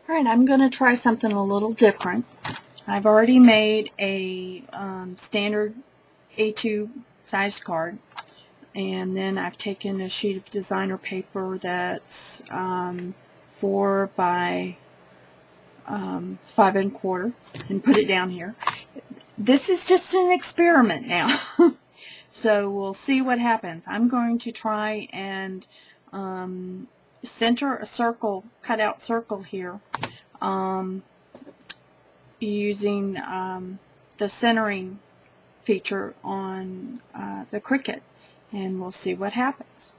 Alright, I'm going to try something a little different. I've already made a standard A2 size card, and then I've taken a sheet of designer paper that's 4 by 5 1/4 and put it down here. This is just an experiment now. So we'll see what happens. I'm going to try and center a circle, cut out circle here, using the centering feature on the Cricut, and we'll see what happens.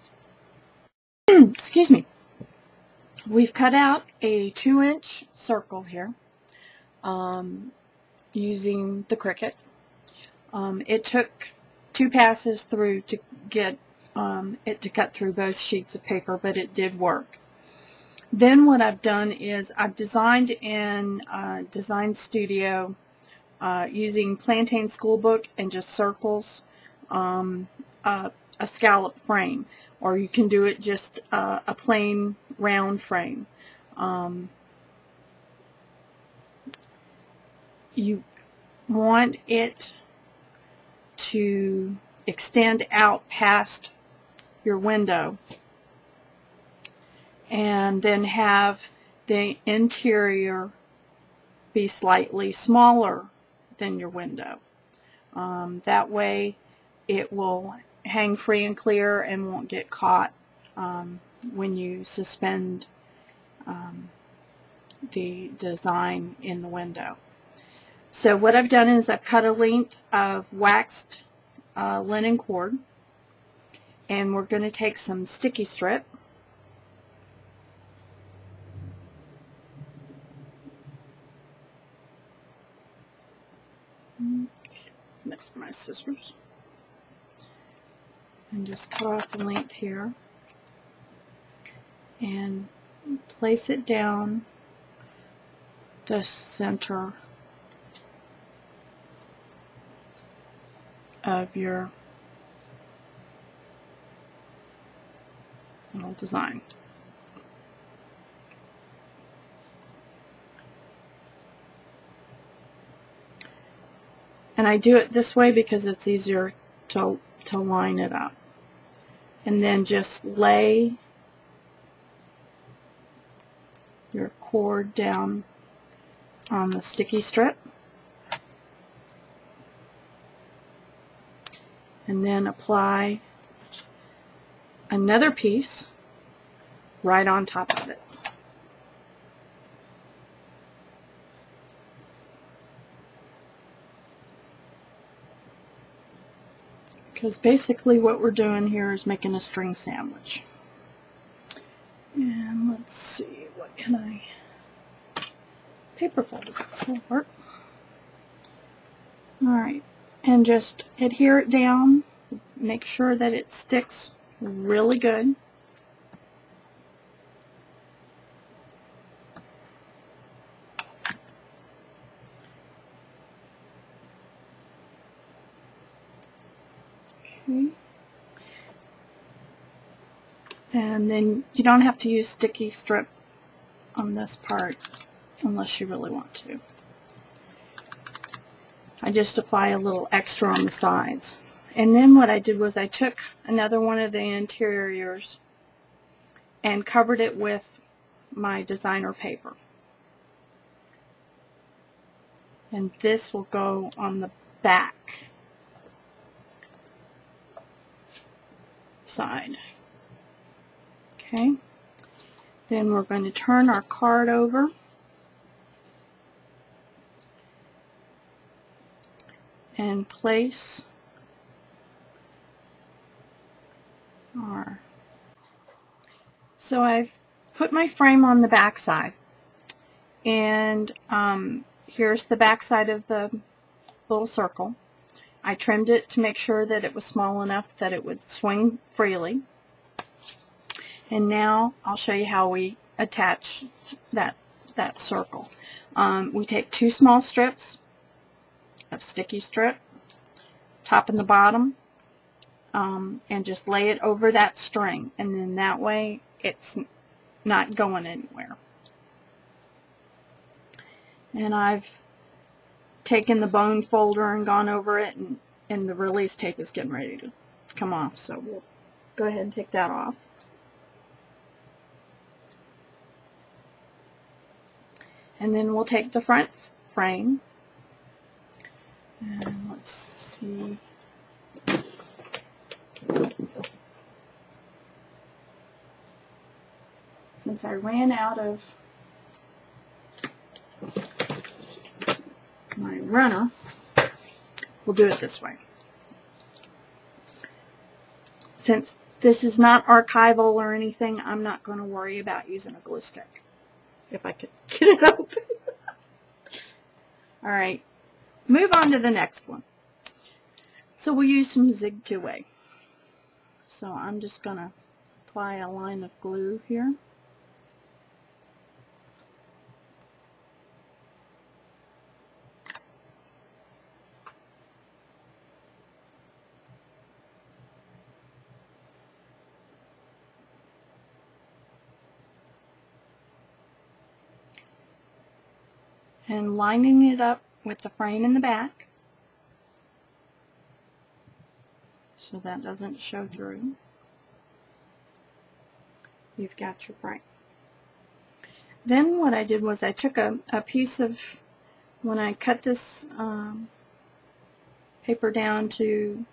Excuse me. We've cut out a 2-inch circle here using the Cricut. It took 2 passes through to get it to cut through both sheets of paper, but it did work. Then what I've done is I've designed in Design Studio using Plantain Schoolbook and just circles a scallop frame, or you can do it just a plain round frame. You want it to extend out past your window, and then have the interior be slightly smaller than your window. That way it will hang free and clear and won't get caught when you suspend the design in the window. So what I've done is I've cut a length of waxed linen cord, and we're going to take some sticky strip. Okay, that's my scissors. And just cut off the length here and place it down the center of your little design. And I do it this way because it's easier to line it up. And then just lay your cord down on the sticky strip, and then apply another piece right on top of it. Because basically what we're doing here is making a string sandwich. And let's see, what can I... Paper folder will work. Alright, and just adhere it down. Make sure that it sticks really good. Okay. And then you don't have to use sticky strip on this part unless you really want to. I just apply a little extra on the sides. And then what I did was I took another one of the interiors and covered it with my designer paper. And this will go on the back side. Okay. Then we're going to turn our card over and place our... So I've put my frame on the back side, and here's the back side of the little circle. I trimmed it to make sure that it was small enough that it would swing freely. And now I'll show you how we attach that circle. We take 2 small strips of sticky strip, top and the bottom, and just lay it over that string, and then that way it's not going anywhere. And I've taken the bone folder and gone over it, and the release tape is getting ready to come off, so we'll go ahead and take that off. And then we'll take the front frame, and let's see. Since I ran out of my runner, we'll do it this way. Since this is not archival or anything, I'm not going to worry about using a glue stick, if I could get it open. Alright, move on to the next one. So we'll use some Zig 2A. So I'm just going to apply a line of glue here. And lining it up with the frame in the back so that doesn't show through. You've got your frame. Then what I did was I took a piece of, when I cut this paper down to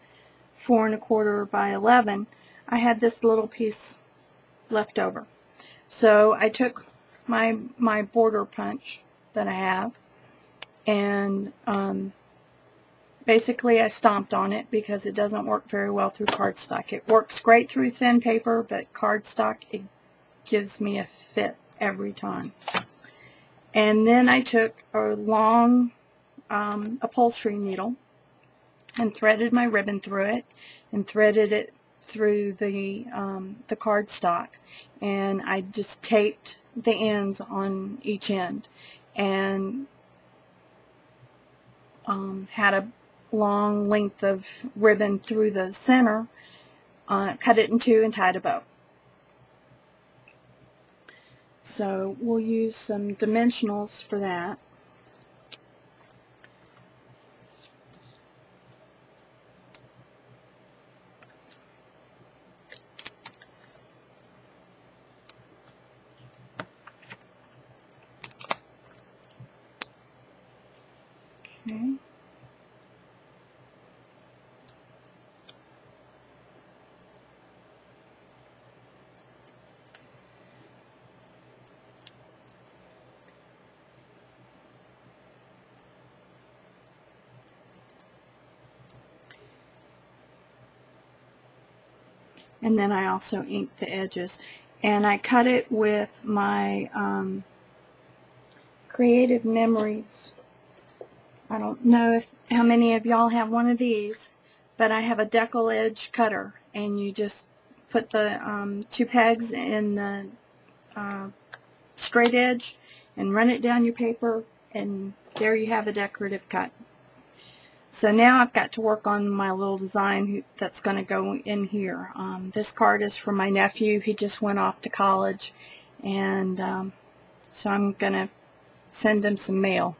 4 1/4 by 11, I had this little piece left over. So I took my border punch that I have, and basically I stomped on it because it doesn't work very well through cardstock. It works great through thin paper, but cardstock, it gives me a fit every time. And then I took a long upholstery needle and threaded my ribbon through it and threaded it through the cardstock, and I just taped the ends on each end, and had a long length of ribbon through the center, cut it in two, and tied a bow. So we'll use some dimensionals for that. Okay. And then I also inked the edges, and I cut it with my Creative Memories. I don't know how many of y'all have one of these, but I have a decal edge cutter, and you just put the 2 pegs in the straight edge and run it down your paper, and there you have a decorative cut. So now I've got to work on my little design that's going to go in here. This card is from my nephew. He just went off to college, and so I'm going to send him some mail.